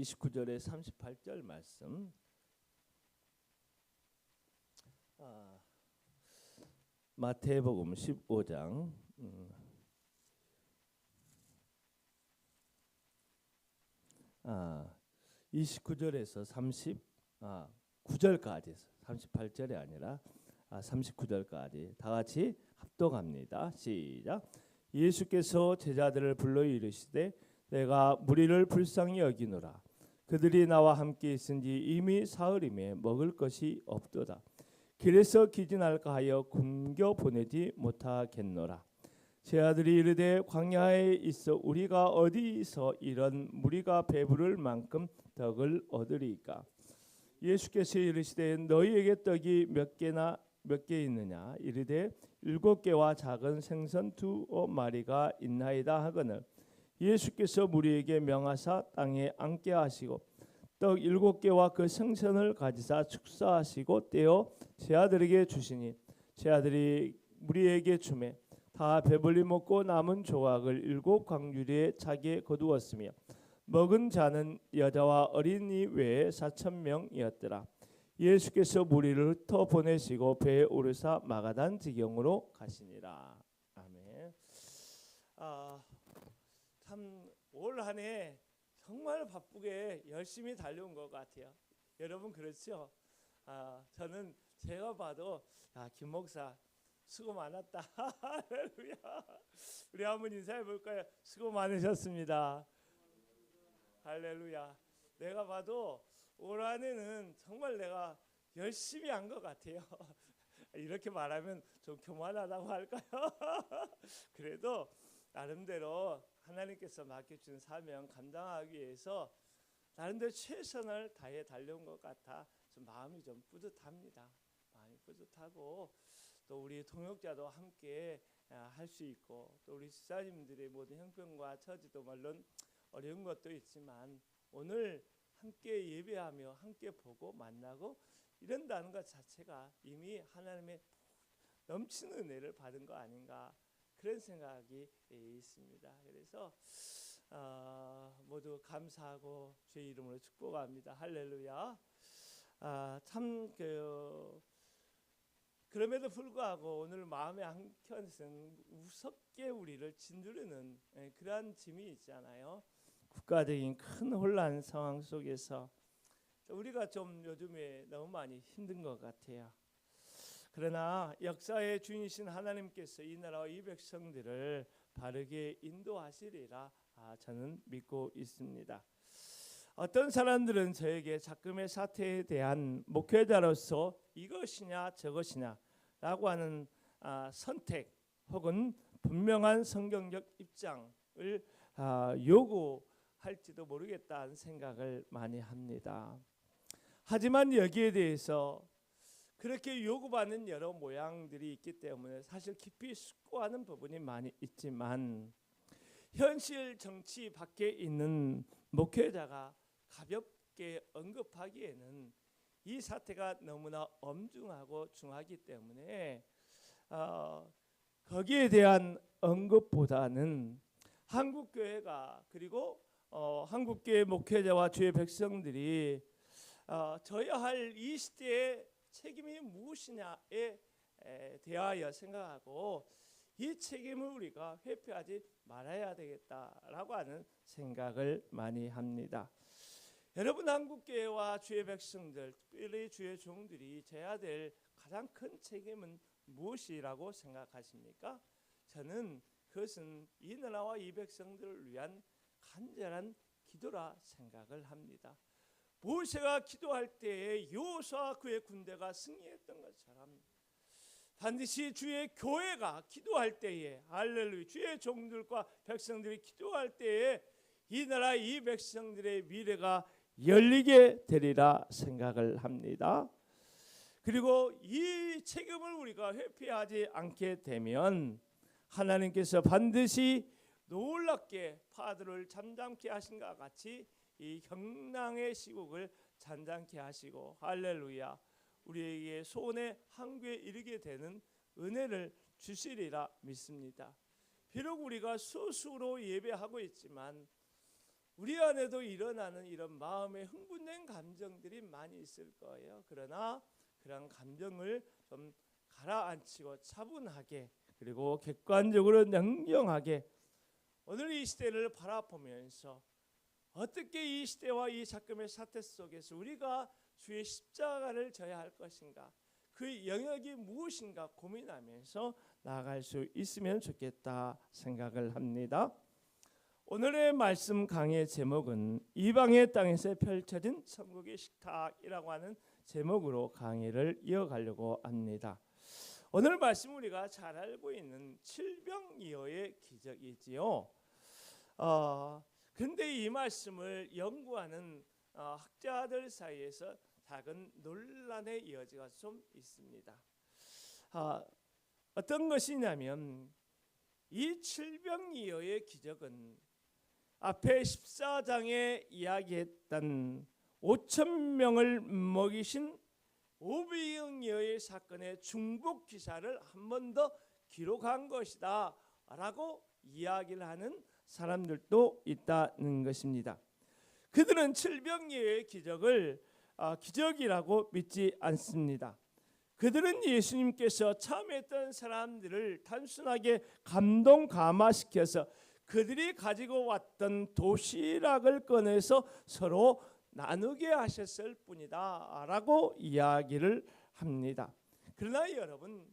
29절에 38절 말씀. 마태복음 15장 29절에서 39절까지 38절이 아니라 39절까지 다 같이 합독합니다. 시작. 예수께서 제자들을 불러 이르시되 내가 무리를 불쌍히 여기노라. 그들이 나와 함께 있은지 이미 사흘임에 먹을 것이 없도다. 길에서 기진할까 하여 굶겨 보내지 못하겠노라. 제 아들이 이르되 광야에 있어 우리가 어디서 이런 무리가 배부를 만큼 덕을 얻으리까? 예수께서 이르시되 너희에게 떡이 몇 개 있느냐? 이르되 7개와 작은 생선 2마리가 있나이다 하거늘 예수께서 무리에게 명하사 땅에 앉게 하시고 떡 7개와 그 생선을 가지사 축사하시고 떼어 제 아들에게 주시니 제 아들이 무리에게 주매 다 배불리 먹고 남은 조각을 7 광주리에 차게 거두었으며 먹은 자는 여자와 어린이 외에 4,000명이었더라. 예수께서 무리를 흩어 보내시고 배에 오르사 마가단 지경으로 가시니라. 아멘. 참 올 한 해 정말 바쁘게 열심히 달려온 것 같아요. 여러분 그렇죠? 저는 제가 봐도 김 목사 수고 많았다. 할렐루야. 우리 한번 인사해 볼까요? 수고 많으셨습니다. 할렐루야. 내가 봐도 올 한해는 정말 내가 열심히 한 것 같아요. 이렇게 말하면 좀 교만하다고 할까요? 그래도 나름대로 하나님께서 맡겨준 사명 감당하기 위해서 나름대로 최선을 다해 달려온 것 같아 좀 마음이 좀 뿌듯합니다. 마음이 뿌듯하고 또 우리 동역자도 함께 할 수 있고 또 우리 집사님들의 모든 형편과 처지도 물론 어려운 것도 있지만 오늘 함께 예배하며 함께 보고 만나고 이런다는 것 자체가 이미 하나님의 넘치는 은혜를 받은 거 아닌가 그런 생각이 있습니다. 그래서 모두 감사하고 주의 이름으로 축복합니다. 할렐루야. 그럼에도 불구하고 오늘 마음의 한켠에서는 무섭게 우리를 짓누르는 그러한 짐이 있잖아요. 국가적인 큰 혼란 상황 속에서 우리가 좀 요즘에 너무 많이 힘든 것 같아요. 그러나 역사의 주인이신 하나님께서 이 나라와 이 백성들을 바르게 인도하시리라 저는 믿고 있습니다. 어떤 사람들은 저에게 작금의 사태에 대한 목회자로서 이것이냐 저것이냐 라고 하는 선택 혹은 분명한 성경적 입장을 요구할지도 모르겠다는 생각을 많이 합니다. 하지만 여기에 대해서 그렇게 요구받는 여러 모양들이 있기 때문에 사실 깊이 숙고하는 부분이 많이 있지만 현실 정치 밖에 있는 목회자가 가볍게 언급하기에는 이 사태가 너무나 엄중하고 중하기 때문에 거기에 대한 언급보다는 한국교회가 그리고 한국교회 목회자와 주의 백성들이 져야 할 이 시대의 책임이 무엇이냐에 대하여 생각하고 이 책임을 우리가 회피하지 말아야 되겠다라고 하는 생각을 많이 합니다. 여러분 한국교회와 주의 백성들 특별히 주의 종들이 져야 될 가장 큰 책임은 무엇이라고 생각하십니까? 저는 그것은 이 나라와 이 백성들을 위한 간절한 기도라 생각을 합니다. 모세가 기도할 때에 여호수아와 그의 군대가 승리했던 것처럼 반드시 주의 교회가 기도할 때에 할렐루야 주의 종들과 백성들이 기도할 때에 이 나라 이 백성들의 미래가 열리게 되리라 생각을 합니다. 그리고 이 책임을 우리가 회피하지 않게 되면 하나님께서 반드시 놀랍게 파도를 잠잠케 하신 것 같이 이 경랑의 시국을 잔잔케 하시고 할렐루야 우리에게 소원의 항구에 이르게 되는 은혜를 주시리라 믿습니다. 비록 우리가 소수로 예배하고 있지만 우리 안에도 일어나는 이런 마음의 흥분된 감정들이 많이 있을 거예요. 그러나 그런 감정을 좀 가라앉히고 차분하게, 그리고 객관적으로 냉정하게 오늘 이 시대를 바라보면서 어떻게 이 시대와 이 작금의 사태 속에서 우리가 주의 십자가를 져야 할 것인가, 그 영역이 무엇인가 고민하면서 나아갈 수 있으면 좋겠다 생각을 합니다. 오늘의 말씀 강의 제목은 이방의 땅에서 펼쳐진 천국의 식탁이라고 하는 제목으로 강의를 이어가려고 합니다. 오늘 말씀 우리가 잘 알고 있는 칠병이어의 기적이지요. 근데 이 말씀을 연구하는 학자들 사이에서 작은 논란의 여지가 좀 있습니다. 어떤 것이냐면 이 칠병이어의 기적은 앞에 14장에 이야기했던 5,000명을 먹이신 오병이어의 사건의 중복 기사를 한 번 더 기록한 것이다 라고 이야기를 하는 사람들도 있다는 것입니다. 그들은 칠병이어의 기적을 기적이라고 믿지 않습니다. 그들은 예수님께서 참했던 사람들을 단순하게 감동 감화시켜서 그들이 가지고 왔던 도시락을 꺼내서 서로 나누게 하셨을 뿐이다 라고 이야기를 합니다. 그러나 여러분,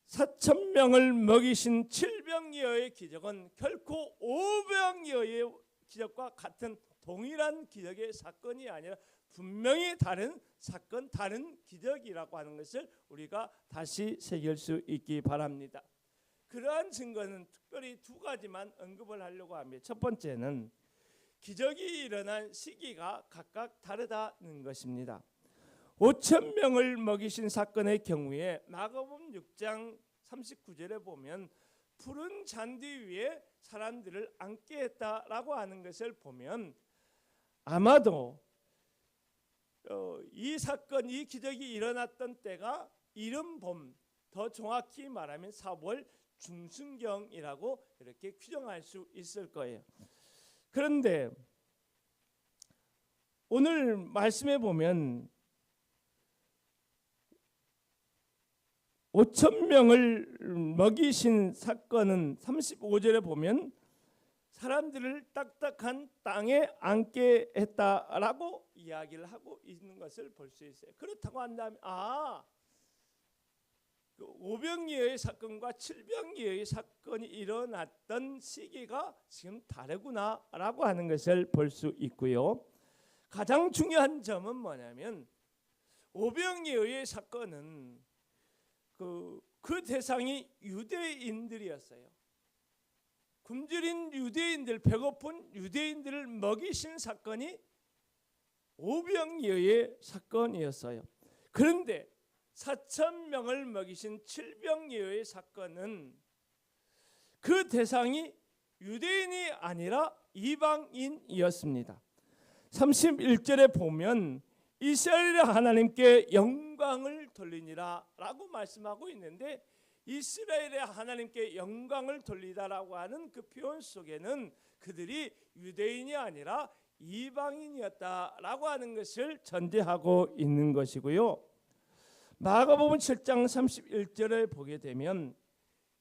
4,000명을 먹이신 칠병이어의 기적은 결코 오병이어의 기적과 같은 동일한 기적의 사건이 아니라 분명히 다른 사건, 다른 기적이라고 하는 것을 우리가 다시 새길 수 있기 바랍니다. 그러한 증거는 특별히 두 가지만 언급을 하려고 합니다. 첫 번째는 기적이 일어난 시기가 각각 다르다는 것입니다. 5,000명을 먹이신 사건의 경우에 마가복음 6장 39절에 보면 푸른 잔디 위에 사람들을 앉게 했다라고 하는 것을 보면 아마도 이 사건, 이 기적이 일어났던 때가 이른 봄, 더 정확히 말하면 4월 중순경이라고 이렇게 규정할 수 있을 거예요. 그런데 오늘 말씀에 보면 5,000명을 먹이신 사건은 35절에 보면 사람들을 딱딱한 땅에 앉게 했다라고 이야기를 하고 있는 것을 볼 수 있어요. 그렇다고 한다면 그 오병이어의 사건과 칠병이어의 사건이 일어났던 시기가 지금 다르구나라고 하는 것을 볼 수 있고요. 가장 중요한 점은 뭐냐면 오병이어의 사건은 그 대상이 유대인들이었어요. 굶주린 유대인들, 배고픈 유대인들을 먹이신 사건이 오병이어의 사건이었어요. 그런데 4,000명을 먹이신 칠병이어의 사건은 그 대상이 유대인이 아니라 이방인이었습니다. 31절에 보면 이스라엘의 하나님께 영광을 돌리니라 라고 말씀하고 있는데, 이스라엘의 하나님께 영광을 돌리다라고 하는 그 표현 속에는 그들이 유대인이 아니라 이방인이었다라고 하는 것을 전제하고 있는 것이고요. 마가복음 7장 31절을 보게 되면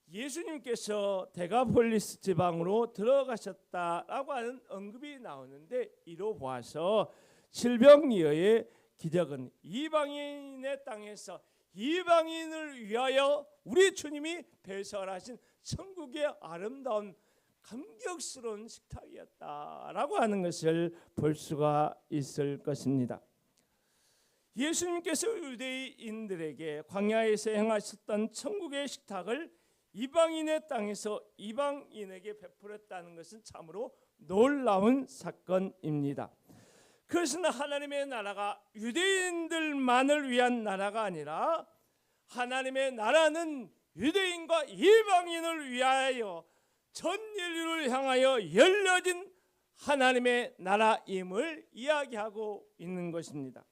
예수님께서 데가폴리스 지방으로 들어가셨다라고 하는 언급이 나오는데, 이로 보아서 칠병이어의 기적은 이방인의 땅에서 이방인을 위하여 우리 주님이 배설하신 천국의 아름다운 감격스러운 식탁이었다라고 하는 것을 볼 수가 있을 것입니다. 예수님께서 유대인들에게 광야에서 행하셨던 천국의 식탁을 이방인의 땅에서 이방인에게 베풀었다는 것은 참으로 놀라운 사건입니다. 그것은 하나님의 나라가 유대인들만을 위한 나라가 아니라 하나님의 나라는 유대인과 이방인을 위하여 전 인류를 향하여 열려진 하나님의 나라임을 이야기하고 있는 것입니다.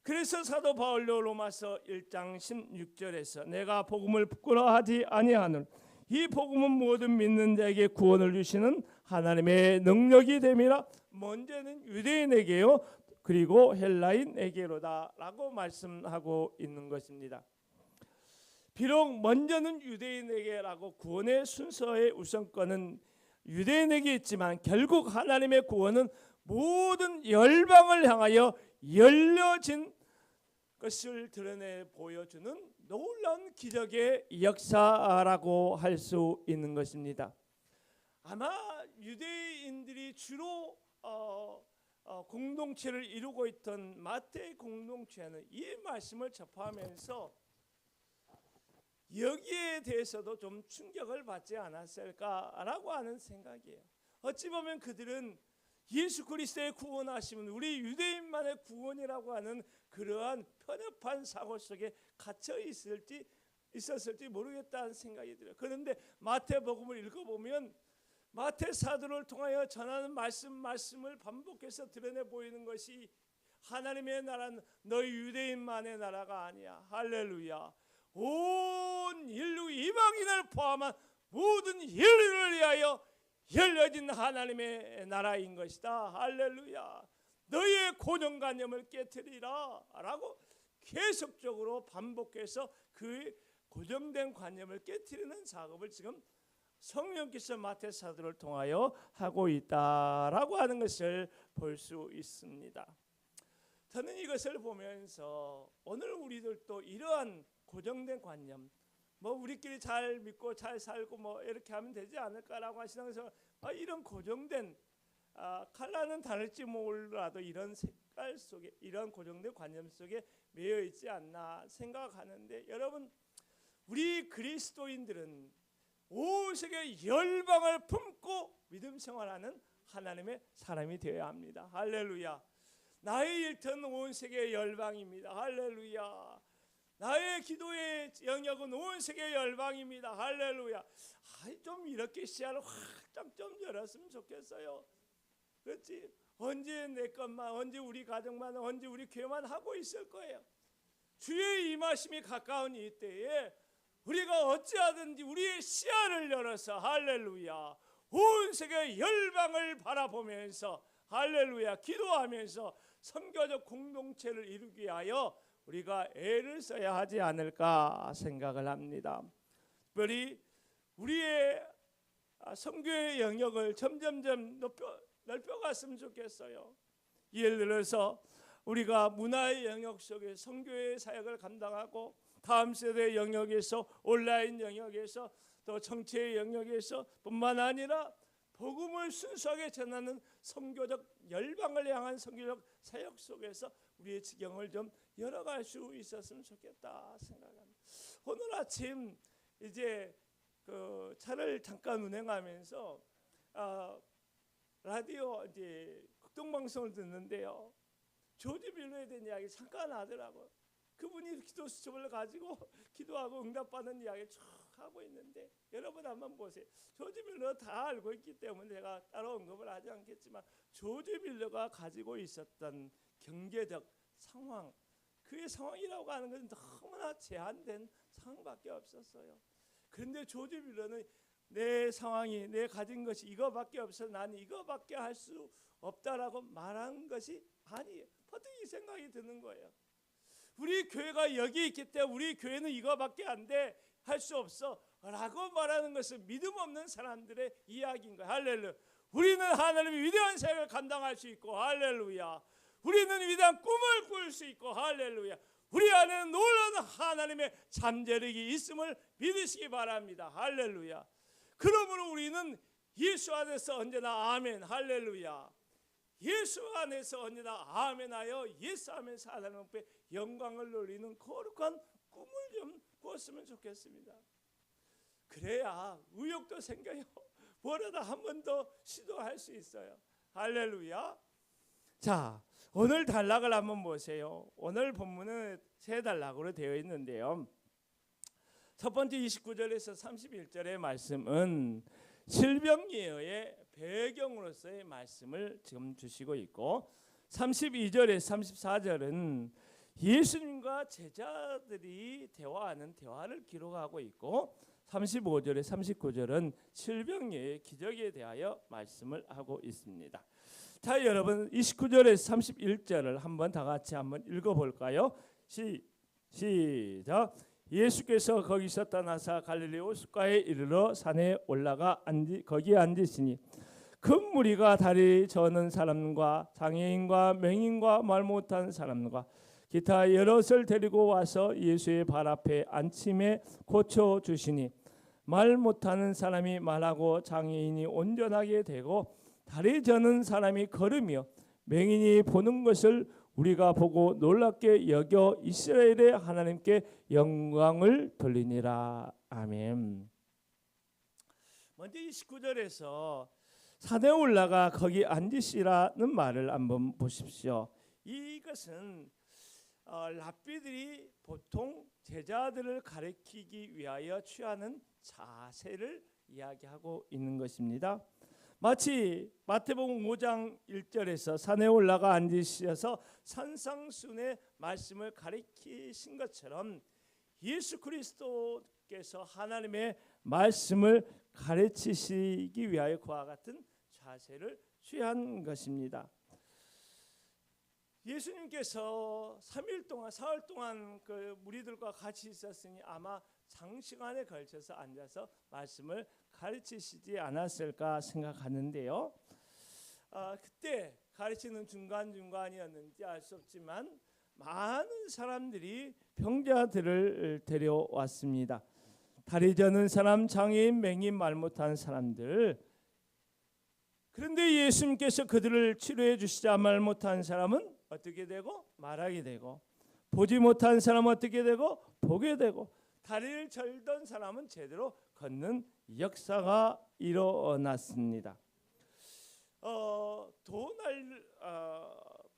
그래서 사도 바울로 로마서 1장 16절에서 내가 복음을 부끄러워하지 아니하노니 이 복음은 모든 믿는 자에게 구원을 주시는 하나님의 능력이 됨이라. 먼저는 유대인에게요 그리고 헬라인에게로다 라고 말씀하고 있는 것입니다. 비록 먼저는 유대인에게라고 구원의 순서의 우선권은 유대인에게 있지만 결국 하나님의 구원은 모든 열방을 향하여 열려진 것을 드러내 보여주는 놀라운 기적의 역사라고 할 수 있는 것입니다. 아마 유대인들이 주로 공동체를 이루고 있던 마태 공동체는 이 말씀을 접하면서 여기에 대해서도 좀 충격을 받지 않았을까라고 하는 생각이에요. 어찌 보면 그들은 예수 그리스도의 구원하심은 우리 유대인만의 구원이라고 하는 그러한 편협한 사고 속에 갇혀 있었을지 모르겠다는 생각이 들어요. 그런데 마태복음을 읽어보면 마태 사도를 통하여 전하는 말씀을 반복해서 드러내 보이는 것이 하나님의 나라는 너희 유대인만의 나라가 아니야. 할렐루야. 온 인류 이방인을 포함한 모든 인류를 위하여 열려진 하나님의 나라인 것이다. 할렐루야. 너희의 고정관념을 깨트리라 라고 계속적으로 반복해서 그 고정된 관념을 깨트리는 작업을 지금 성령께서 마태 사도를 통하여 하고 있다라고 하는 것을 볼 수 있습니다. 저는 이것을 보면서 오늘 우리들도 이러한 고정된 관념, 뭐 우리끼리 잘 믿고 잘 살고 뭐 이렇게 하면 되지 않을까라고 하시는 것을 이런 고정된 칼라는 다를지 몰라도 이런 색깔 속에 이런 고정된 관념 속에 매여 있지 않나 생각하는데, 여러분 우리 그리스도인들은 온 세계 열방을 품고 믿음 생활하는 하나님의 사람이 되어야 합니다. 할렐루야. 나의 일터는 온 세계 열방입니다. 할렐루야. 나의 기도의 영역은 온 세계 열방입니다. 할렐루야. 좀 이렇게 시야를 확 좀 열었으면 좋겠어요. 그렇지? 언제 내 것만, 언제 우리 가정만, 언제 우리 교회만 하고 있을 거예요. 주의 임하심이 가까운 이때에 우리가 어찌하든지 우리의 시야를 열어서 할렐루야 온 세계 열방을 바라보면서 할렐루야 기도하면서 선교적 공동체를 이루기 위하여 우리가 애를 써야 하지 않을까 생각을 합니다. 특별히 우리의 선교의 영역을 점점점 넓혀갔으면 좋겠어요. 예를 들어서 우리가 문화의 영역 속에 선교의 사역을 감당하고 다음 세대 영역에서 온라인 영역에서 또 정치의 영역에서 뿐만 아니라 복음을 순수하게 전하는 선교적 열방을 향한 선교적 사역 속에서 우리의 지경을 좀 열어갈 수 있었으면 좋겠다 생각합니다. 오늘 아침 이제 그 차를 잠깐 운행하면서 라디오 이제 극동방송을 듣는데요. 조지 밀러에 대한 이야기 잠깐 하더라고요. 그분이 기도 수첩을 가지고 기도하고 응답받는 이야기 쭉 하고 있는데 여러분 한번 보세요. 조지 밀러 다 알고 있기 때문에 제가 따로 언급을 하지 않겠지만 조지 밀러가 가지고 있었던 경제적 상황, 그의 상황이라고 하는 것은 너무나 제한된 상황밖에 없었어요. 그런데 조지 밀러는 내 상황이 내 가진 것이 이거밖에 없어 나는 이거밖에 할 수 없다라고 말한 것이 아니에요. 퍼뜩 이 생각이 드는 거예요. 우리 교회가 여기 있기 때문에 우리 교회는 이거밖에 안 돼, 할 수 없어 라고 말하는 것은 믿음 없는 사람들의 이야기인 거예요. 할렐루야. 우리는 하나님의 위대한 사역을 감당할 수 있고 할렐루야. 우리는 위대한 꿈을 꿀 수 있고 할렐루야. 우리 안에는 놀라운 하나님의 잠재력이 있음을 믿으시기 바랍니다. 할렐루야. 그러므로 우리는 예수 안에서 언제나 아멘 할렐루야. 예수 안에서 언제나 아멘하여 예수 안에서 하나님 앞에 영광을 돌리는 거룩한 꿈을 좀 꾸었으면 좋겠습니다. 그래야 의욕도 생겨요. 뭐라도 한 번 더 시도할 수 있어요. 할렐루야. 자, 오늘 단락을 한번 보세요. 오늘 본문은 세 단락으로 되어 있는데요. 첫 번째 29절에서 31절의 말씀은 질병예언의 배경으로서의 말씀을 지금 주시고 있고 32절에서 34절은 예수님과 제자들이 대화하는 대화를 기록하고 있고 35절에 39절은 질병의 기적에 대하여 말씀을 하고 있습니다. 자, 여러분 29절에서 31절을 한번 다 같이 한번 읽어볼까요? 시작. 예수께서 거기서 떠나사 갈릴리 호숫가에 이르러 산에 올라가 거기에 앉으시니 큰 무리가 다리 저는 사람과 장애인과 맹인과 말 못한 사람과 기타 여럿을 데리고 와서 예수의 발 앞에 앉힘에 고쳐 주시니 말 못하는 사람이 말하고 장애인이 온전하게 되고 다리 저는 사람이 걸으며 맹인이 보는 것을 우리가 보고 놀랍게 여겨 이스라엘의 하나님께 영광을 돌리니라. 아멘. 먼저 29절에서 산에 올라가 거기 앉으시라는 말을 한번 보십시오. 이것은 랍비들이 보통 제자들을 가르치기 위하여 취하는 자세를 이야기하고 있는 것입니다. 마치 마태복음 5장 1절에서 산에 올라가 앉으셔서 산상순의 말씀을 가르치신 것처럼 예수 그리스도께서 하나님의 말씀을 가르치시기 위하여 그와 같은 자세를 취한 것입니다. 예수님께서 3일 동안 사흘 동안 그 무리들과 같이 있었으니 아마 장시간에 걸쳐서 앉아서 말씀을 가르치시지 않았을까 생각하는데요. 그때 가르치는 중간중간이었는지 알 수 없지만 많은 사람들이 병자들을 데려왔습니다. 다리 저는 사람, 장애인, 맹인, 말 못한 사람들. 그런데 예수님께서 그들을 치료해 주시자 말 못한 사람은 어떻게 되고 말하게 되고, 보지 못한 사람은 어떻게 되고 보게 되고, 다리를 절던 사람은 제대로 걷는 역사가 일어났습니다.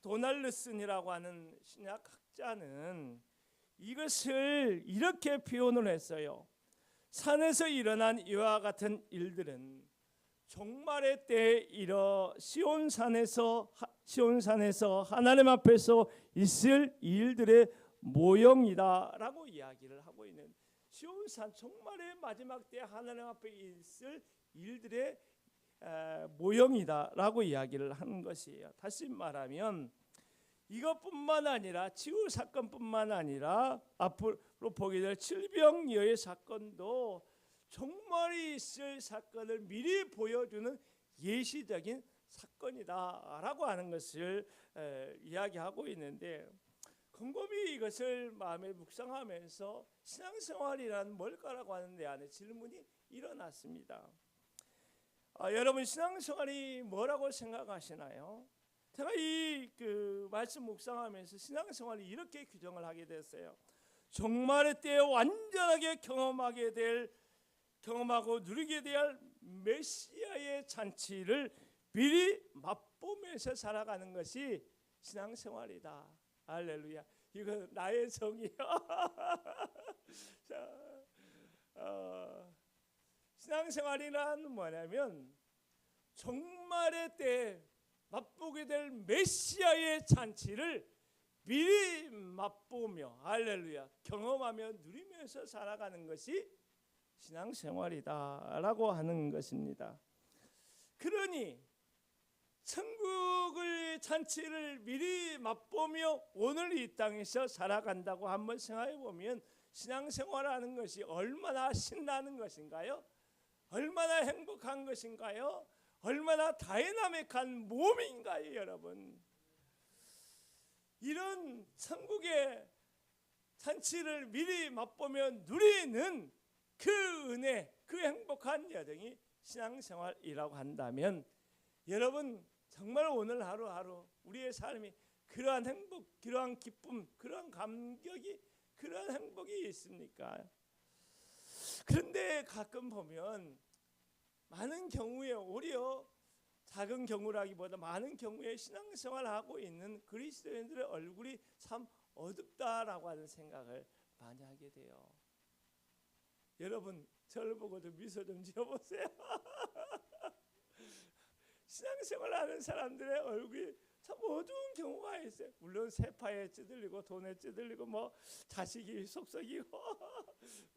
도날드슨이라고 하는 신약학자는 이것을 이렇게 표현을 했어요. 산에서 일어난 이와 같은 일들은 종말의 때에 이뤄 시온산에서 하나님 앞에서 있을 일들의 모형이다라고 이야기를 하고 있는, 시온산 종말의 마지막 때 하나님 앞에 있을 일들의 모형이다라고 이야기를 하는 것이에요. 다시 말하면 이것뿐만 아니라 치유 사건뿐만 아니라 앞으로 보게 될 질병여의 사건도 종말이 있을 사건을 미리 보여주는 예시적인 사건이다라고 하는 것을 이야기하고 있는데, 곰곰이 이것을 마음에 묵상하면서 신앙생활이란 뭘까라고 하는 데 안에 질문이 일어났습니다. 여러분 신앙생활이 뭐라고 생각하시나요? 제가 이 말씀 묵상하면서 신앙생활을 이렇게 규정을 하게 됐어요. 종말의 때에 완전하게 경험하고 누리게 될 메시아의 잔치를 미리 맛보면서 살아가는 것이 신앙생활이다. 할렐루야. 이거 나의 성이야. 신앙생활이란 뭐냐면 종말의 때 맛보게 될 메시아의 잔치를 미리 맛보며, 할렐루야, 경험하며 누리면서 살아가는 것이 신앙생활이다라고 하는 것입니다. 그러니 천국의 잔치를 미리 맛보며 오늘 이 땅에서 살아간다고 한번 생각해 보면 신앙생활하는 것이 얼마나 신나는 것인가요? 얼마나 행복한 것인가요? 얼마나 다이나믹한 몸인가요, 여러분? 이런 천국의 잔치를 미리 맛보며 누리는 그 은혜, 그 행복한 여정이 신앙생활이라고 한다면, 여러분 정말 오늘 하루하루 우리의 삶이 그러한 행복, 그러한 기쁨, 그러한 감격이, 그러한 행복이 있습니까? 그런데 가끔 보면 많은 경우에, 오히려 작은 경우라기보다 많은 경우에 신앙생활하고 있는 그리스도인들의 얼굴이 참 어둡다라고 하는 생각을 많이 하게 돼요. 여러분 저를 보고도 미소 좀 지어보세요. 신앙생활하는 사람들의 얼굴이 참 어두운 경우가 있어요. 물론 세파에 찌들리고 돈에 찌들리고 뭐 자식이 속썩이고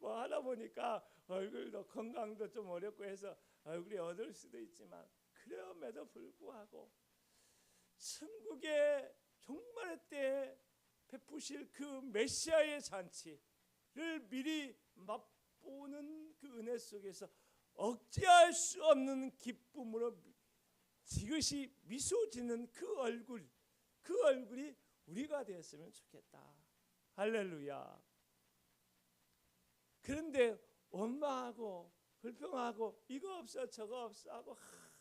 뭐 하다 보니까 얼굴도 건강도 좀 어렵고 해서 얼굴이 어두울 수도 있지만, 그럼에도 불구하고 천국의 종말의 때에 베푸실 그 메시아의 잔치를 미리 맛보는 그 은혜 속에서 억제할 수 없는 기쁨으로 지그시 미소 짓는 그 얼굴이 우리가 되었으면 좋겠다. 할렐루야. 그런데 원망하고 불평하고 이거 없어 저거 없어 하고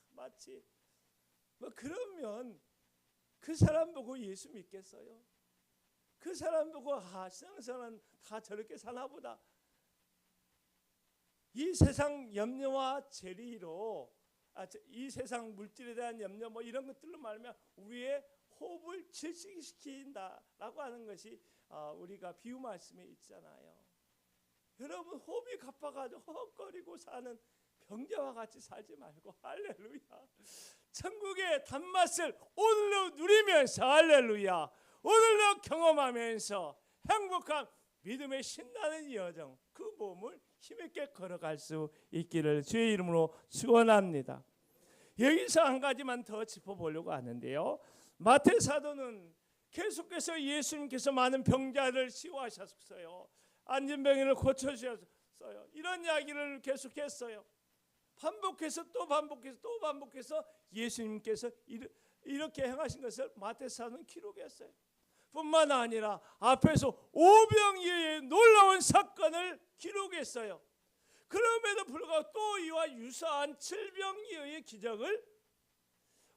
마치 뭐 그러면 그 사람 보고 예수 믿겠어요? 그 사람 보고 신앙생활은 다 저렇게 사나 보다. 이 세상 염려와 재리로 이 세상 물질에 대한 염려 뭐 이런 것들로 말하면 우리의 호흡을 질식시킨다라고 하는 것이 우리가 비유 말씀에 있잖아요. 여러분, 호흡이 가빠가지고 헉거리고 사는 병자와 같이 살지 말고 할렐루야, 천국의 단맛을 오늘로 누리면서 할렐루야, 오늘로 경험하면서 행복한 믿음의 신나는 여정, 그 몸을 힘있게 걸어갈 수 있기를 주의 이름으로 축원합니다. 여기서 한 가지만 더 짚어보려고 하는데요, 마태 사도는 계속해서 예수님께서 많은 병자를 치유하셨어요. 안진병인을 고쳐주셨어요. 이런 이야기를 계속했어요. 반복해서 또 반복해서 또 반복해서 예수님께서 이렇게 행하신 것을 마태 사도는 기록했어요. 뿐만 아니라 앞에서 오병이어의 놀라운 사건을 기록했어요. 그럼에도 불구하고 또 이와 유사한 칠병이어의 기적을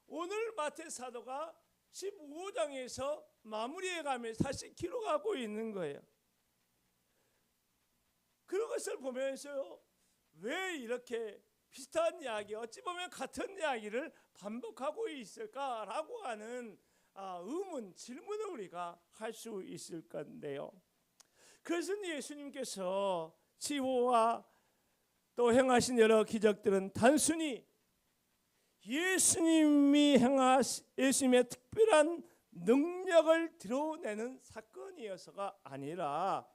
오늘 마태 사도가 15장에서 마무리해가면서 다시 기록하고 있는 거예요. 그런 것을 보면서요, 왜 이렇게 비슷한 이야기, 어찌 보면 같은 이야기를 반복하고 있을까라고 하는 의문, 질문을 우리가 할 수 있을 건데요. 그래서 예수님께서 치유와 또 행하신 여러 기적들은 단순히 예수님의 특별한 능력을 드러내는 사건이어서가 아니라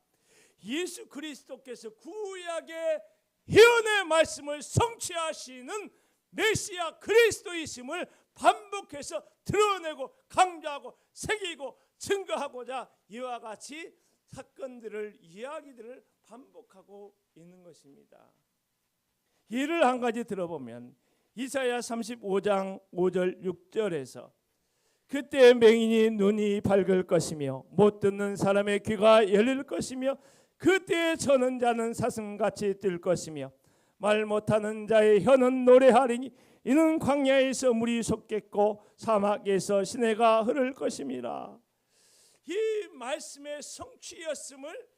예수 그리스도께서 구약의 예언의 말씀을 성취하시는 메시아 그리스도이심을 반복해서 드러내고 강조하고 새기고 증거하고자 이와 같이 사건들을, 이야기들을 반복하고 있는 것입니다. 예를 한 가지 들어보면 이사야 35장 5절 6절에서 그때 맹인이 눈이 밝을 것이며 못 듣는 사람의 귀가 열릴 것이며 그때에 저는 자는 사슴같이 뛸 것이며 말 못하는 자의 혀는 노래하리니 이는 광야에서 물이 솟겠고 사막에서 시내가 흐를 것임이라. 이 말씀의 성취였음을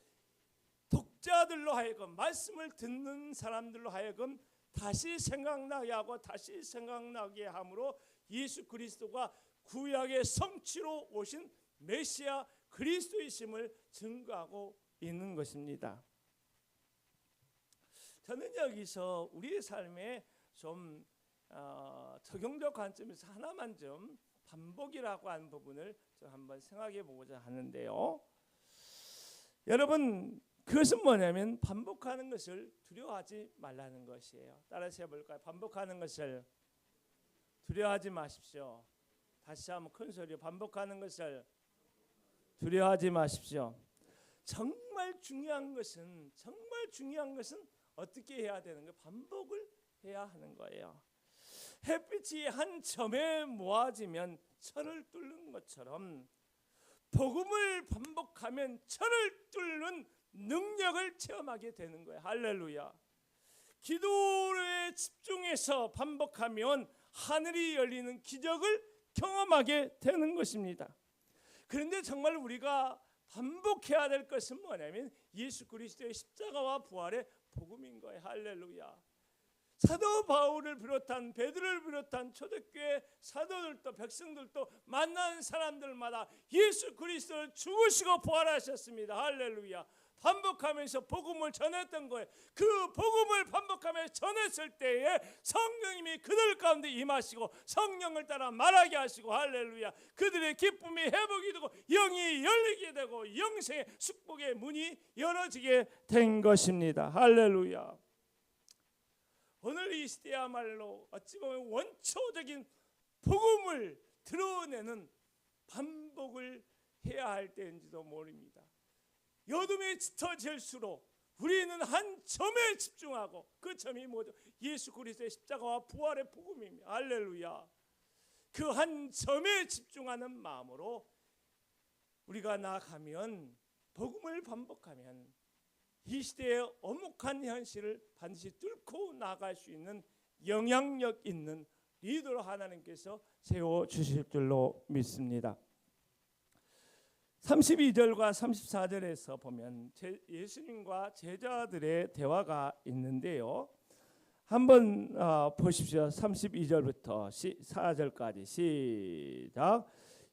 독자들로 하여금, 말씀을 듣는 사람들로 하여금 다시 생각나게 하고 다시 생각나게 함으로 예수 그리스도가 구약의 성취로 오신 메시아 그리스도이심을 증거하고 있는 것입니다. 저는 여기서 우리의 삶에 좀 적용적 관점에서 하나만 좀 반복이라고 하는 부분을 좀 한번 생각해 보고자 하는데요. 여러분, 그것은 뭐냐면 반복하는 것을 두려워하지 말라는 것이에요. 따라서 해볼까요? 반복하는 것을 두려워하지 마십시오. 다시 한번 큰 소리로, 반복하는 것을 두려워하지 마십시오. 정말 중요한 것은 어떻게 해야 되는 거예요? 반복을 해야 하는 거예요. 햇빛이 한 점에 모아지면 철을 뚫는 것처럼 복음을 반복하면 철을 뚫는 능력을 체험하게 되는 거예요. 할렐루야. 기도에 집중해서 반복하면 하늘이 열리는 기적을 경험하게 되는 것입니다. 그런데 정말 우리가 반복해야 될 것은 뭐냐면 예수 그리스도의 십자가와 부활의 복음인 거예요. 할렐루야. 사도 바울을 비롯한 베드로를 비롯한 초대교회 사도들도 백성들도 만난 사람들마다 예수 그리스도를 죽으시고 부활하셨습니다. 할렐루야. 반복하면서 복음을 전했던 거예요. 그 복음을 반복하면서 전했을 때에 성령님이 그들 가운데 임하시고 성령을 따라 말하게 하시고 할렐루야. 그들의 기쁨이 회복이 되고 영이 열리게 되고 영생의 축복의 문이 열어지게 된 것입니다. 할렐루야. 오늘 이 시대야말로 어찌 보면 원초적인 복음을 드러내는 반복을 해야 할 때인지도 모릅니다. 여둠에 짙어질수록 우리는 한 점에 집중하고 그 점이 뭐죠? 예수 그리스도의 십자가와 부활의 복음입니다. 할렐루야. 그 한 점에 집중하는 마음으로 우리가 나아가면 복음을 반복하면 이 시대의 엄혹한 현실을 반드시 뚫고 나갈 수 있는 영향력 있는 리더로 하나님께서 세워주실 줄로 믿습니다. 32절과 34절에서 보면 예수님과 제자들의 대화가 있는데요. 한번 보십시오. 32절부터 4절까지 시작.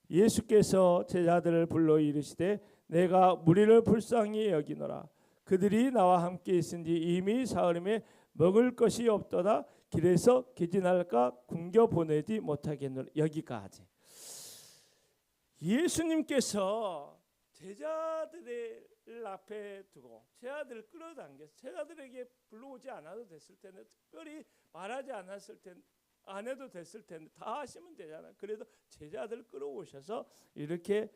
예수께서 제자들을 불러 이르시되 내가 무리를 불쌍히 여기노라. 그들이 나와 함께 있은지 이미 사흘임에 먹을 것이 없도다. 길에서 기진할까 굶겨 보내지 못하겠노라. 여기까지. 예수님께서 제자들을 앞에 두고 제자들을 끌어당겨서 제자들에게 불러오지 않아도 됐을 텐데, 특별히 말하지 않았을 텐데, 안 해도 됐을 텐데 다 하시면 되잖아요. 그래도 제자들을 끌어오셔서 이렇게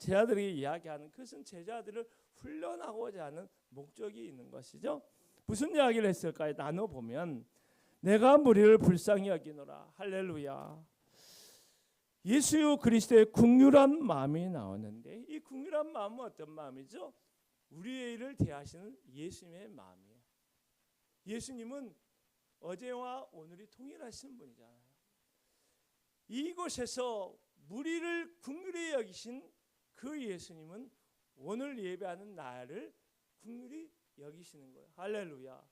제자들에게 이야기하는, 그것은 제자들을 훈련하고자 하는 목적이 있는 것이죠. 무슨 이야기를 했을까요? 나눠보면 내가 무리를 불쌍히 여기노라. 할렐루야. 예수 그리스도의 긍휼한 마음이 나오는데, 이 긍휼한 마음은 어떤 마음이죠? 우리의 일을 대하시는 예수님의 마음이에요. 예수님은 어제와 오늘이 동일하신 분이잖아요. 이곳에서 무리를 긍휼히 여기신 그 예수님은 오늘 예배하는 나를 긍휼히 여기시는 거예요. 할렐루야.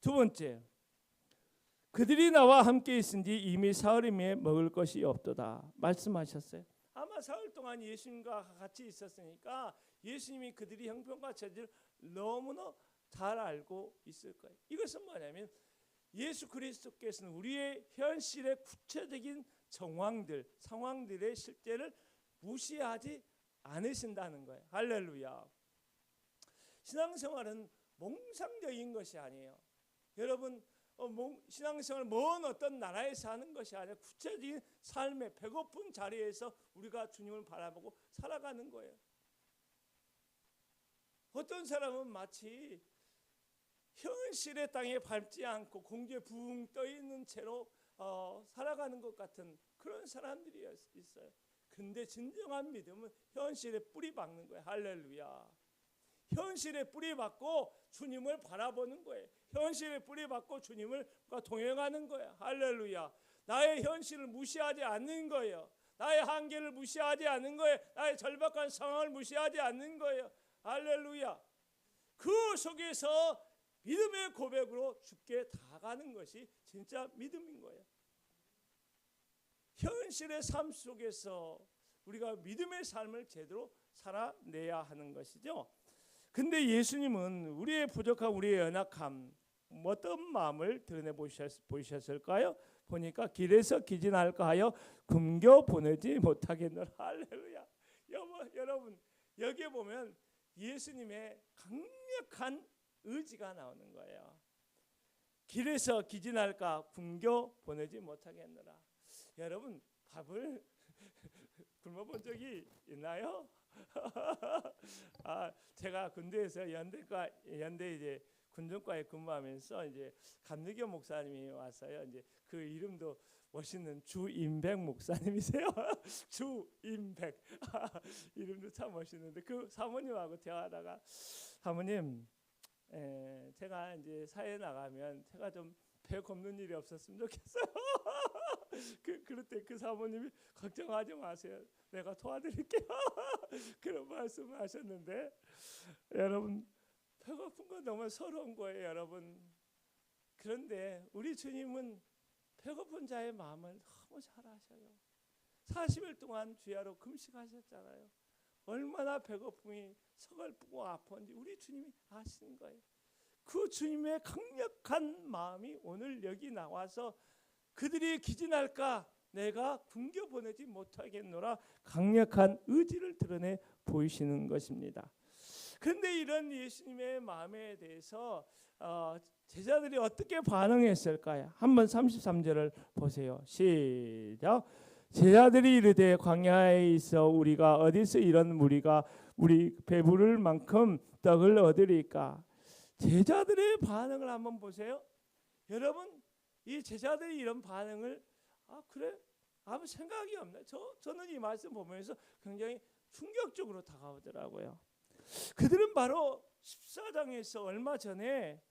두 번째, 그들이 나와 함께 있은지 이미 사흘임에 먹을 것이 없도다 말씀하셨어요. 아마 사흘 동안 예수님과 같이 있었으니까 예수님이 그들이 형편과 처지를 너무나 잘 알고 있을 거예요. 이것은 뭐냐면 예수 그리스도께서는 우리의 현실의 구체적인 상황들의 실제를 무시하지 않으신다는 거예요. 할렐루야. 신앙생활은 몽상적인 것이 아니에요. 여러분, 신앙생활 먼 어떤 나라에 사는 것이 아니라 구체적인 삶의 배고픈 자리에서 우리가 주님을 바라보고 살아가는 거예요. 어떤 사람은 마치 현실의 땅에 밟지 않고 공중에 붕 떠 있는 채로 살아가는 것 같은 그런 사람들이 있어요. 근데 진정한 믿음은 현실에 뿌리 박는 거예요. 할렐루야. 현실에 뿌리 박고 주님을 바라보는 거예요. 현실에 뿌리 박고 주님과 동행하는 거예요. 할렐루야. 나의 현실을 무시하지 않는 거예요. 나의 한계를 무시하지 않는 거예요. 나의 절박한 상황을 무시하지 않는 거예요. 할렐루야. 그 속에서 믿음의 고백으로 주께 다가가는 것이 진짜 믿음인 거예요. 현실의 삶 속에서 우리가 믿음의 삶을 제대로 살아내야 하는 것이죠. 근데 예수님은 우리의 부족함, 우리의 연약함, 어떤 마음을 드러내 보이셨을까요? 보니까 길에서 기진할까 하여 굶겨 보내지 못하겠노라. 할렐루야. 여러분, 여기에 보면 예수님의 강력한 의지가 나오는 거예요. 길에서 기진할까 굶겨 보내지 못하겠노라. 여러분, 밥을 굶어본 적이 있나요? 제가 군대에서 연대 이제 군정과에 근무하면서 이제 감리교 목사님이 왔어요. 이제 그 이름도 멋있는 주임백 목사님이세요. 주임백. 이름도 참 멋있는데 그 사모님하고 대화하다가, 사모님, 제가 이제 사회에 나가면 제가 좀 배 걷는 일이 없었으면 좋겠어요. 그럴 때 그 사모님이 걱정하지 마세요. 내가 도와드릴게요. 그런 말씀을 하셨는데, 여러분, 배고픈 건 너무 서러운 거예요, 여러분. 그런데 우리 주님은 배고픈 자의 마음을 너무 잘 아셔요. 40일 동안 주야로 금식하셨잖아요. 얼마나 배고픔이 서글프고 아픈지 우리 주님이 아시는 거예요. 그 주님의 강력한 마음이 오늘 여기 나와서 그들이 기진할까 내가 굶겨 보내지 못하겠노라 강력한 의지를 드러내 보이시는 것입니다. 그런데 이런 예수님의 마음에 대해서 제자들이 어떻게 반응했을까요? 한번 33절을 보세요. 시작. 제자들이 이르되 광야에 있어 우리가 어디서 이런 무리가 우리 배부를 만큼 떡을 얻으리까? 제자들의 반응을 한번 보세요. 여러분 이 제자들이 이런 반응을 그래? 아무 생각이 없네. 저는 이 말씀 보면서 굉장히 충격적으로 다가오더라고요. 그들은 바로 14장에서 얼마 전에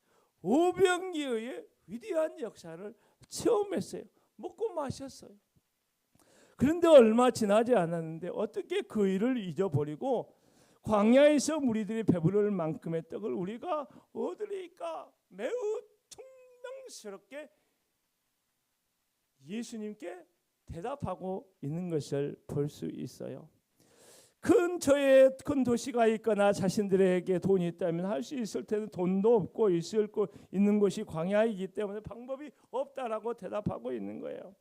오병이어의 위대한 역사를 체험했어요. 먹고 마셨어요. 그런데 얼마 지나지 않았는데 어떻게 그 일을 잊어버리고 광야에서 무리들이 배부를 만큼의 떡을 우리가 얻으리까 매우 총명스럽게 예수님께 대답하고 있는 것을 볼 수 있어요. 근처에 큰 도시가 있거나 자신들에게 돈이 있다면 할 수 있을 텐데 돈도 없고 있는 곳이 광야이기 때문에 방법이 없다라고 대답하고 있는 거예요.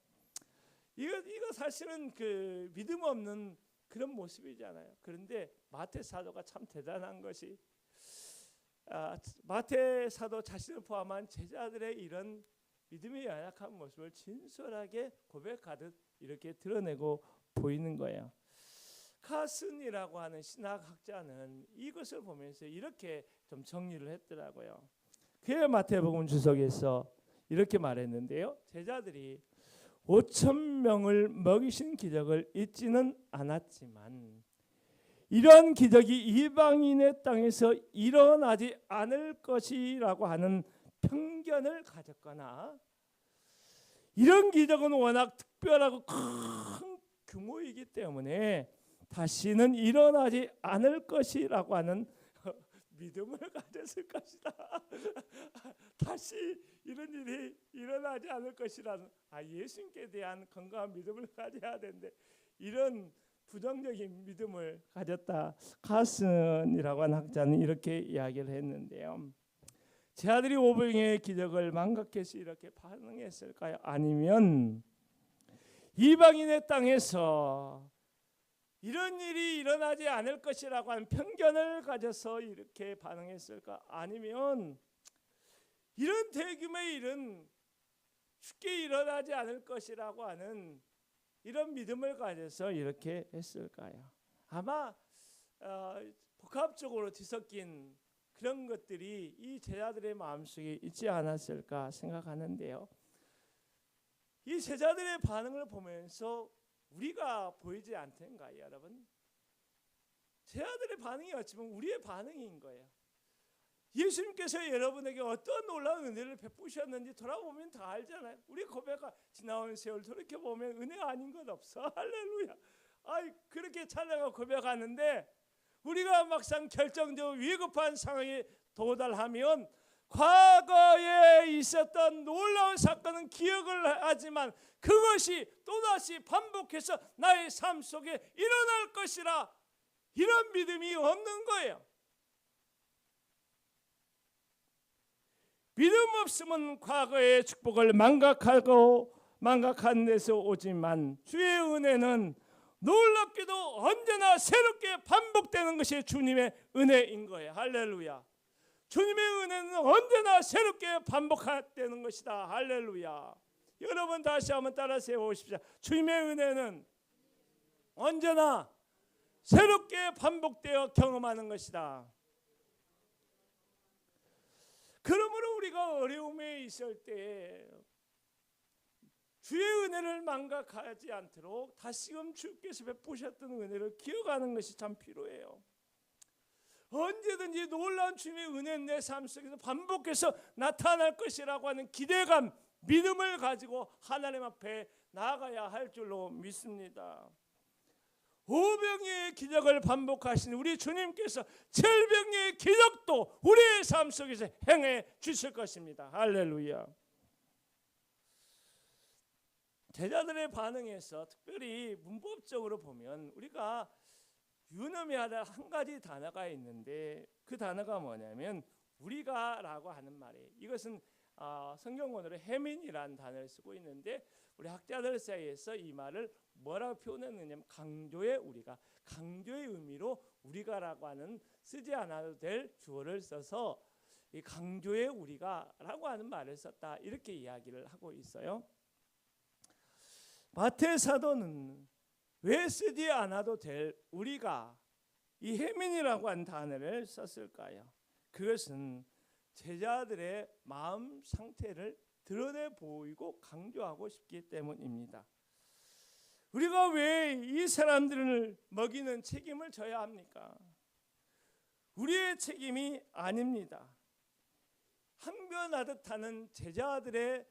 이거 사실은 그 믿음 없는 그런 모습이잖아요. 그런데 마태 사도가 참 대단한 것이 마태 사도 자신을 포함한 제자들의 이런 믿음이 연약한 모습을 진솔하게 고백하듯 이렇게 드러내고 보이는 거예요. 카슨이라고 하는 신학학자는 이것을 보면서 이렇게 좀 정리를 했더라고요. 그의 마태복음 주석에서 이렇게 말했는데요. 제자들이 5,000명을 먹이신 기적을 잊지는 않았지만 이런 기적이 이방인의 땅에서 일어나지 않을 것이라고 하는 편견을 가졌거나 이런 기적은 워낙 특별하고 큰 규모이기 때문에 다시는 일어나지 않을 것이라고 하는 믿음을 가졌을 것이다. 다시 이런 일이 일어나지 않을 것이라는 예수님께 대한 건강한 믿음을 가져야 되는데 이런 부정적인 믿음을 가졌다. 카슨이라고 하는 학자는 이렇게 이야기를 했는데요. 제 아들이 오병이의 기적을 망각해서 이렇게 반응했을까요? 아니면 이방인의 땅에서 이런 일이 일어나지 않을 것이라고 하는 편견을 가져서 이렇게 반응했을까? 아니면 이런 대규모의 일은 쉽게 일어나지 않을 것이라고 하는 이런 믿음을 가져서 이렇게 했을까요? 아마 복합적으로 뒤섞인 그런 것들이 이 제자들의 마음속에 있지 않았을까 생각하는데요. 이 제자들의 반응을 보면서 우리가 보이지 않던가요, 여러분? 제자들의 반응이 어찌보면 우리의 반응인 거예요. 예수님께서 여러분에게 어떤 놀라운 은혜를 베푸셨는지 돌아보면 다 알잖아요. 우리 고백과 지나온 세월 돌이켜보면 은혜가 아닌 것 없어. 할렐루야. 그렇게 찬양하고 고백하는데 우리가 막상 결정적으로 위급한 상황에 도달하면 과거에 있었던 놀라운 사건은 기억을 하지만 그것이 또다시 반복해서 나의 삶 속에 일어날 것이라 이런 믿음이 없는 거예요. 믿음 없으면 과거의 축복을 망각한 데서 오지만 주의 은혜는 놀랍게도 언제나 새롭게 반복되는 것이 주님의 은혜인 거예요. 할렐루야. 주님의 은혜는 언제나 새롭게 반복되는 것이다. 할렐루야. 여러분 다시 한번 따라 세워보십시오. 주님의 은혜는 언제나 새롭게 반복되어 경험하는 것이다. 그러므로 우리가 어려움에 있을 때 주의 은혜를 망각하지 않도록 다시금 주께서 베푸셨던 은혜를 기억하는 것이 참 필요해요. 언제든지 놀라운 주님의 은혜는 내 삶 속에서 반복해서 나타날 것이라고 하는 기대감, 믿음을 가지고 하나님 앞에 나아가야 할 줄로 믿습니다. 오병이의 기적을 반복하신 우리 주님께서 철병의 기적도 우리의 삶 속에서 행해 주실 것입니다. 할렐루야. 제자들의 반응에서 특별히 문법적으로 보면 우리가 유념해야 할 한 가지 단어가 있는데 그 단어가 뭐냐면 우리가라고 하는 말이에요. 이것은 성경원어로 해민이라는 단어를 쓰고 있는데 우리 학자들 사이에서 이 말을 뭐라고 표현했느냐면 강조의 우리가, 강조의 의미로 우리가라고 하는 쓰지 않아도 될 주어를 써서 이 강조의 우리가라고 하는 말을 썼다, 이렇게 이야기를 하고 있어요. 마태 사도는 왜 쓰지 않아도 될 우리가 이 해민이라고 하는 단어를 썼을까요? 그것은 제자들의 마음 상태를 드러내 보이고 강조하고 싶기 때문입니다. 우리가 왜 이 사람들을 먹이는 책임을 져야 합니까? 우리의 책임이 아닙니다. 항변하듯 하는 제자들의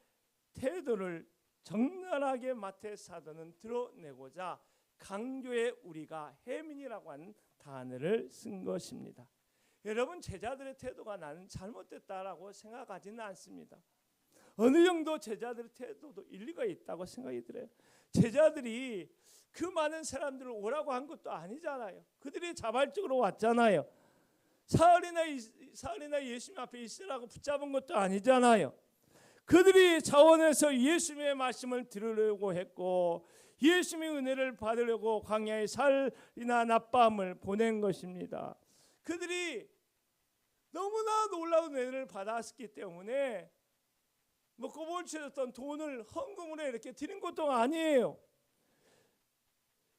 태도를 적나라하게 마태 사도는 드러내고자 강조의 우리가 해민이라고 하는 단어를 쓴 것입니다. 여러분, 제자들의 태도가 나는 잘못됐다라고 생각하지는 않습니다. 어느 정도 제자들의 태도도 일리가 있다고 생각이 들어요. 제자들이 그 많은 사람들을 오라고 한 것도 아니잖아요. 그들이 자발적으로 왔잖아요. 사흘이나 예수님 앞에 있으라고 붙잡은 것도 아니잖아요. 그들이 자원해서 예수님의 말씀을 들으려고 했고 예수님의 은혜를 받으려고 광야에 사흘이나 낮밤을 보낸 것입니다. 그들이 너무나 놀라운 은혜를 받았기 때문에 꼬불치던 돈을 헌금으로 이렇게 드린 것도 아니에요.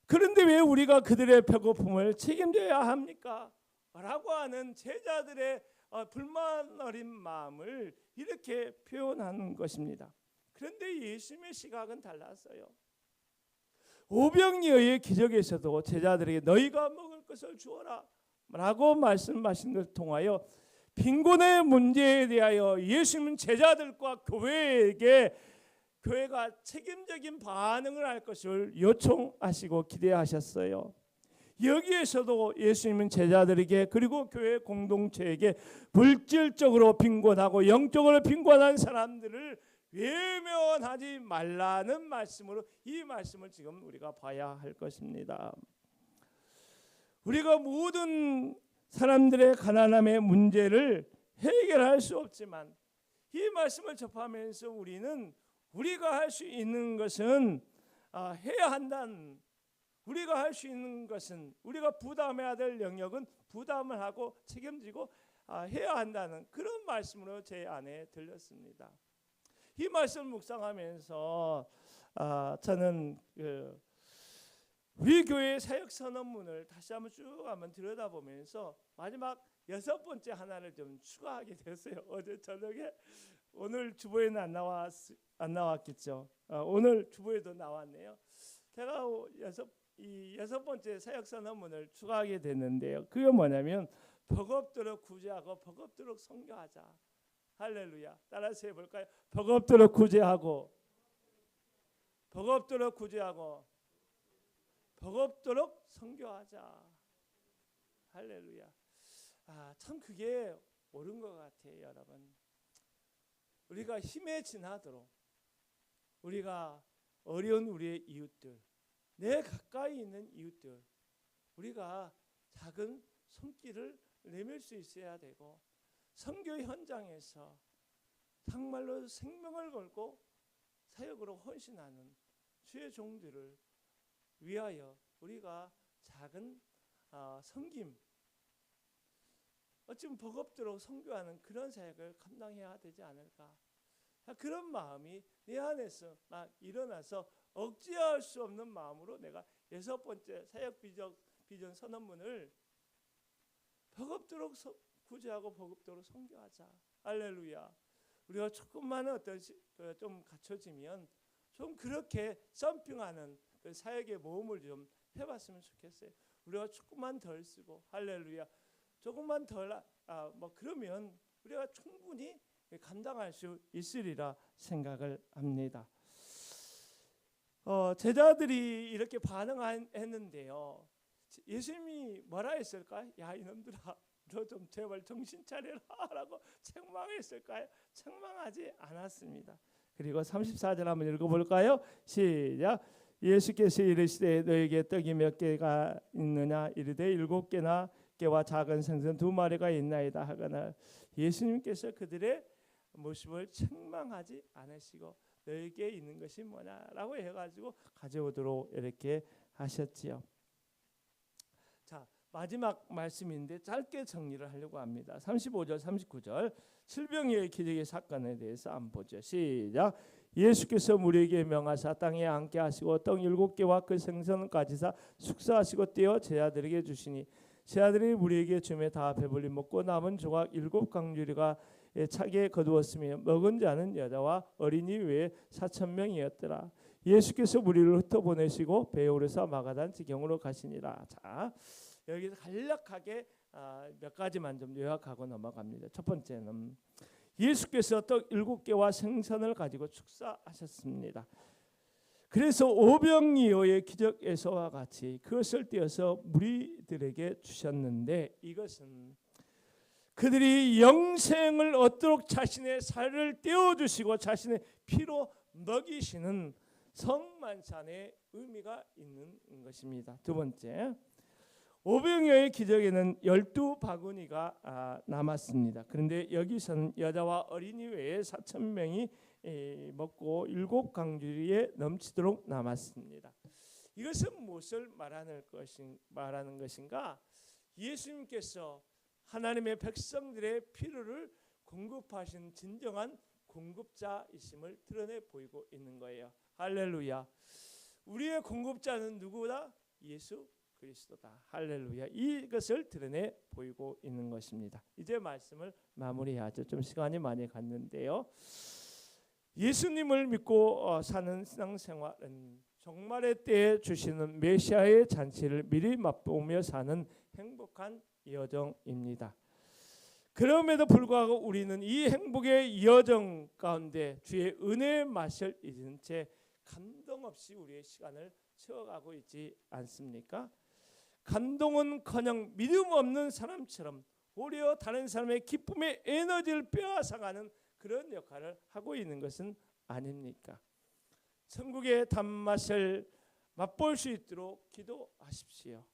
그런데 왜 우리가 그들의 배고픔을 책임져야 합니까? 라고 하는 제자들의 불만 어린 마음을 이렇게 표현하는 것입니다. 그런데 예수님의 시각은 달랐어요. 오병이어의 기적에서도 제자들에게 너희가 먹을 것을 주어라 라고 말씀하신 것을 통하여 빈곤의 문제에 대하여 예수님은 제자들과 교회가 책임적인 반응을 할 것을 요청하시고 기대하셨어요. 여기에서도 예수님은 제자들에게 그리고 교회 공동체에게 물질적으로 빈곤하고 영적으로 빈곤한 사람들을 외면하지 말라는 말씀으로 이 말씀을 지금 우리가 봐야 할 것입니다. 우리가 모든 사람들의 가난함의 문제를 해결할 수 없지만 이 말씀을 접하면서 우리가 할 수 있는 것은 해야 한다는, 우리가 할 수 있는 것은 우리가 부담해야 될 영역은 부담을 하고 책임지고 해야 한다는 그런 말씀으로 제 안에 들렸습니다. 이 말씀을 묵상하면서 저는 우리 교회의 사역 선언문을 다시 한번 들여다보면서 마지막 6번째 하나를 좀 추가하게 됐어요. 어제 저녁에, 오늘 주보에는 안 나왔겠죠. 오늘 주보에도 나왔네요. 제가 이 6번째 사역 선언문을 추가하게 됐는데요. 그게 뭐냐면 버겁도록 구제하고 버겁도록 선교하자. 할렐루야. 따라서 해볼까요? 버겁도록 구제하고 버겁도록 선교하자. 할렐루야. 참 그게 옳은 것 같아요, 여러분. 우리가 힘에 지나도록 우리가 어려운 우리의 이웃들, 내 가까이 있는 이웃들, 우리가 작은 손길을 내밀 수 있어야 되고 선교 현장에서 정말로 생명을 걸고 사역으로 헌신하는 주의 종들을 위하여 우리가 작은 섬김, 어찌 보면 버겁도록 선교하는 그런 사역을 감당해야 되지 않을까. 그런 마음이 내 안에서 막 일어나서 억제할 수 없는 마음으로 내가 6번째 사역 비전 선언문을 버겁도록 구제하고 버겁도록 선교하자. 할렐루야. 우리가 조금만 좀 갖춰지면 좀 그렇게 점핑하는 그 사역의 모험을 좀 해봤으면 좋겠어요. 우리가 조금만 덜 쓰고, 할렐루야, 조금만 덜 그러면 우리가 충분히 감당할 수 있으리라 생각을 합니다. 제자들이 이렇게 반응했는데요. 예수님이 뭐라 했을까요? 야, 이놈들아, 너 좀 제발 정신 차려라 라고 책망했을까요? 책망하지 않았습니다. 그리고 34절 한번 읽어볼까요? 시작. 예수께서 이르시되 너에게 떡이 몇 개가 있느냐 이르되 7개나 깨와 작은 생선 2마리가 있나이다 하거나 예수님께서 그들의 모습을 책망하지 않으시고 너에게 있는 것이 뭐냐라고 해가지고 가져오도록 이렇게 하셨지요. 자, 마지막 말씀인데 짧게 정리를 하려고 합니다. 35절 39절 질병의 기적의 사건에 대해서 한번 보죠. 시작. 예수께서 무리에게 명하사 땅에 앉게 하시고 떡 7개와 그 생선까지 사 숙사하시고 떼어 제자들에게 주시니 제자들이 무리에게 주매 다 배불리 먹고 남은 조각 7강주리가 차게 거두었으며 먹은 자는 여자와 어린이 외에 4,000명이었더라. 예수께서 무리를 흩어보내시고 배에 오르사 마가단 지경으로 가시니라. 자, 여기서 간략하게 몇 가지만 좀 요약하고 넘어갑니다. 첫 번째는 예수께서 떡 7개와 생선을 가지고 축사하셨습니다. 그래서 오병이어의 기적에서와 같이 그것을 떼어서 무리들에게 주셨는데 이것은 그들이 영생을 얻도록 자신의 살을 떼어주시고 자신의 피로 먹이시는 성만찬의 의미가 있는 것입니다. 두 번째, 오병이어의 기적에는 12바구니가 남았습니다. 그런데 여기서는 여자와 어린이 외에 4,000명이 먹고 7강주리에 넘치도록 남았습니다. 이것은 무엇을 말하는 것인가? 예수님께서 하나님의 백성들의 필요를 공급하신 진정한 공급자이심을 드러내 보이고 있는 거예요. 할렐루야. 우리의 공급자는 누구다? 예수 그리스도다. 할렐루야. 이것을 드러내 보이고 있는 것입니다. 이제 말씀을 마무리하죠. 좀 시간이 많이 갔는데요. 예수님을 믿고 사는 신앙생활은 종말의 때에 주시는 메시아의 잔치를 미리 맛보며 사는 행복한 여정입니다. 그럼에도 불구하고 우리는 이 행복의 여정 가운데 주의 은혜의 맛을 잊은 채 감동 없이 우리의 시간을 채워가고 있지 않습니까? 감동은커녕 믿음 없는 사람처럼 오히려 다른 사람의 기쁨의 에너지를 빼앗아가는 그런 역할을 하고 있는 것은 아닙니까? 천국의 단맛을 맛볼 수 있도록 기도하십시오.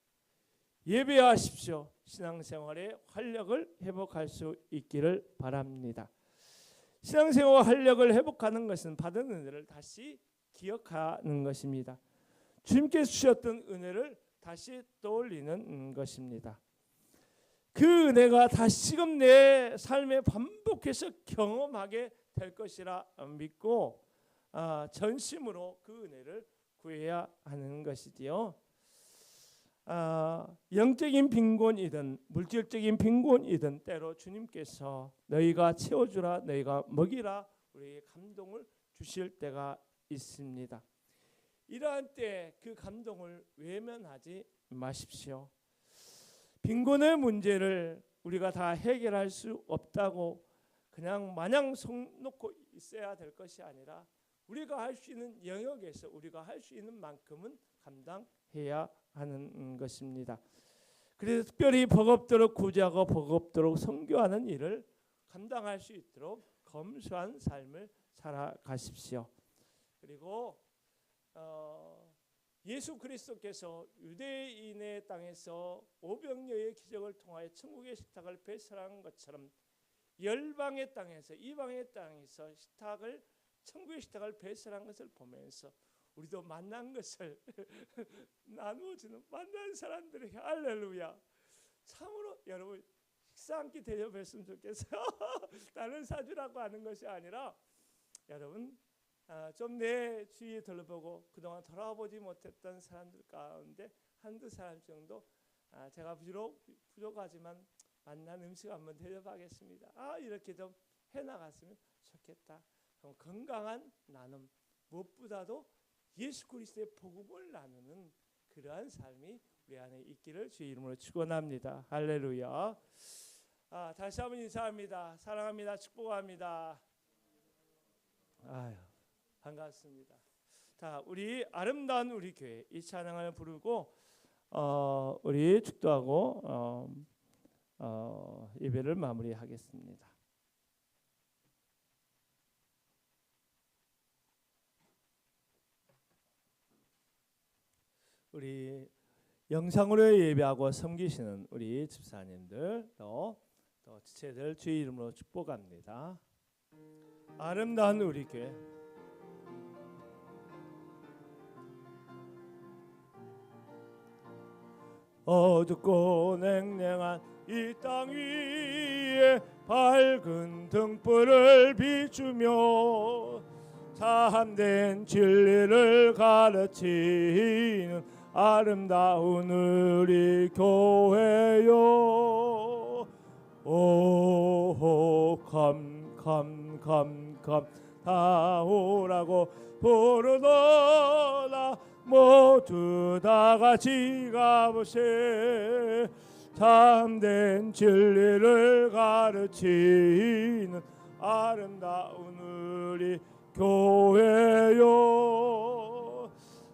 예배하십시오. 신앙생활의 활력을 회복할 수 있기를 바랍니다. 신앙생활 활력을 회복하는 것은 받은 은혜를 다시 기억하는 것입니다. 주님께서 주셨던 은혜를 다시 떠올리는 것입니다. 그 은혜가 다시금 내 삶에 반복해서 경험하게 될 것이라 믿고 전심으로 그 은혜를 구해야 하는 것이지요. 영적인 빈곤이든 물질적인 빈곤이든 때로 주님께서 너희가 채워주라 너희가 먹이라 우리에게 감동을 주실 때가 있습니다. 이러한 때 그 감동을 외면하지 마십시오. 빈곤의 문제를 우리가 다 해결할 수 없다고 그냥 마냥 속 놓고 있어야 될 것이 아니라 우리가 할 수 있는 영역에서 우리가 할 수 있는 만큼은 감당해야 하는 것입니다. 그래서 특별히 버겁도록 구제하고 버겁도록 선교하는 일을 감당할 수 있도록 검소한 삶을 살아가십시오. 그리고 예수 그리스도께서 유대인의 땅에서 오병이어의 기적을 통하여 천국의 식탁을 배설한 것처럼 열방의 땅에서 이방의 땅에서 천국의 식탁을 배설한 것을 보면서 우리도 만난 것을 나누어주는 만난 사람들에게 할렐루야. 참으로 여러분 식사 한 끼 대접했으면 좋겠어요. 나는 사주라고 하는 것이 아니라 여러분 좀 내 주위에 둘러보고 그동안 돌아보지 못했던 사람들 가운데 한두 사람 정도 제가 부족하지만 만난 음식 한번 대접하겠습니다. 이렇게 좀 해나갔으면 좋겠다. 그럼 건강한 나눔 무엇보다도 예수 그리스도의 복음을 나누는 그러한 삶이 우리 안에 있기를 주의 이름으로 축원합니다. 할렐루야. 다시 한번 인사합니다. 사랑합니다. 축복합니다. 반갑습니다. 자, 우리 아름다운 우리 교회 이 찬양을 부르고 우리 축도하고 예배를 마무리하겠습니다. 우리 영상으로 예배하고 섬기시는 우리 집사님들 또 지체들 주의 이름으로 축복합니다. 아름다운 우리 교회 어둡고 냉랭한 이 땅 위에 밝은 등불을 비추며 참된 진리를 가르치는 아름다운 우리 교회요. 오 컴 다 오라고 부르노라. 모두 다 같이 가보세. 참된 진리를 가르치는 아름다운 우리 교회요.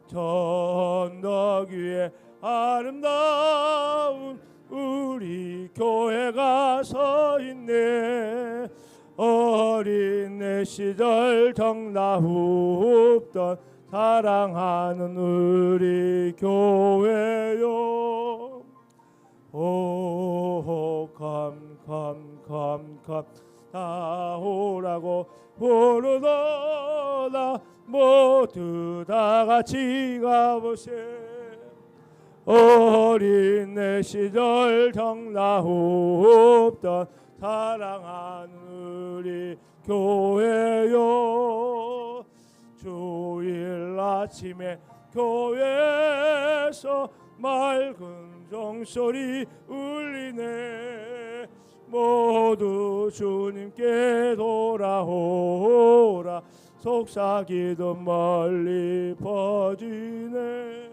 전덕 위에 아름다운 우리 교회가 서 있네. 어린 내 시절 정나흡던 사랑하는 우리 교회요. 오 컴 다 오라고 부르노라. 모두 다 같이 가보세. 어린 내 시절 정나흡던 사랑하는 우리 교회요. 주일 아침에 교회에서 맑은 종소리 울리네. 모두 주님께 돌아오라. 속삭이던 멀리 퍼지네.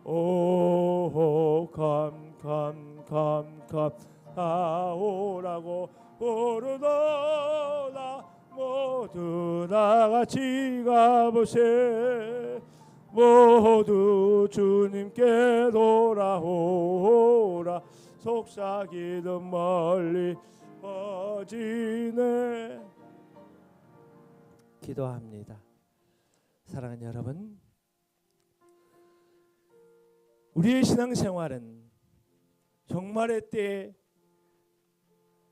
오 컴 다 오라고 부르노라. 모두 다 같이 가보세. 모두 주님께 돌아오라. 속삭이던 멀리 퍼지네. 기도합니다. 사랑하는 여러분, 우리의 신앙생활은 종말의 때에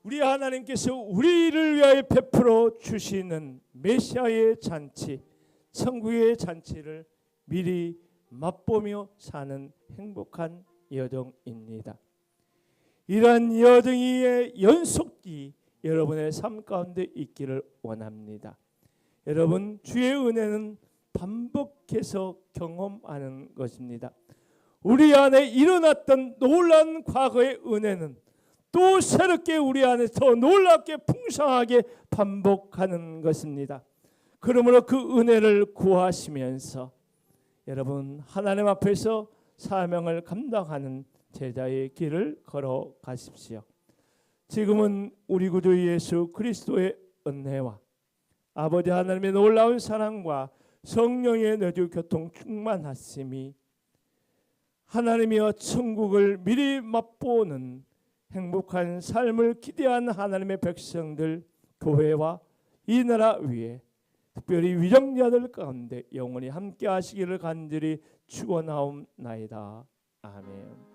우리 하나님께서 우리를 위하여 베풀어 주시는 메시아의 잔치, 천국의 잔치를 미리 맛보며 사는 행복한 여정입니다. 이러한 여정의 연속이 여러분의 삶 가운데 있기를 원합니다. 여러분, 주의 은혜는 반복해서 경험하는 것입니다. 우리 안에 일어났던 놀라운 과거의 은혜는 또 새롭게 우리 안에 더 놀랍게 풍성하게 반복하는 것입니다. 그러므로 그 은혜를 구하시면서 여러분 하나님 앞에서 사명을 감당하는 제자의 길을 걸어가십시오. 지금은 우리 구주 예수 그리스도의 은혜와 아버지 하나님의 놀라운 사랑과 성령의 내주 교통 충만하심이 하나님이여 천국을 미리 맛보는 행복한 삶을 기대한 하나님의 백성들, 교회와 이 나라 위에 특별히 위정자들 가운데 영원히 함께 하시기를 간절히 축원하옵나이다. 아멘.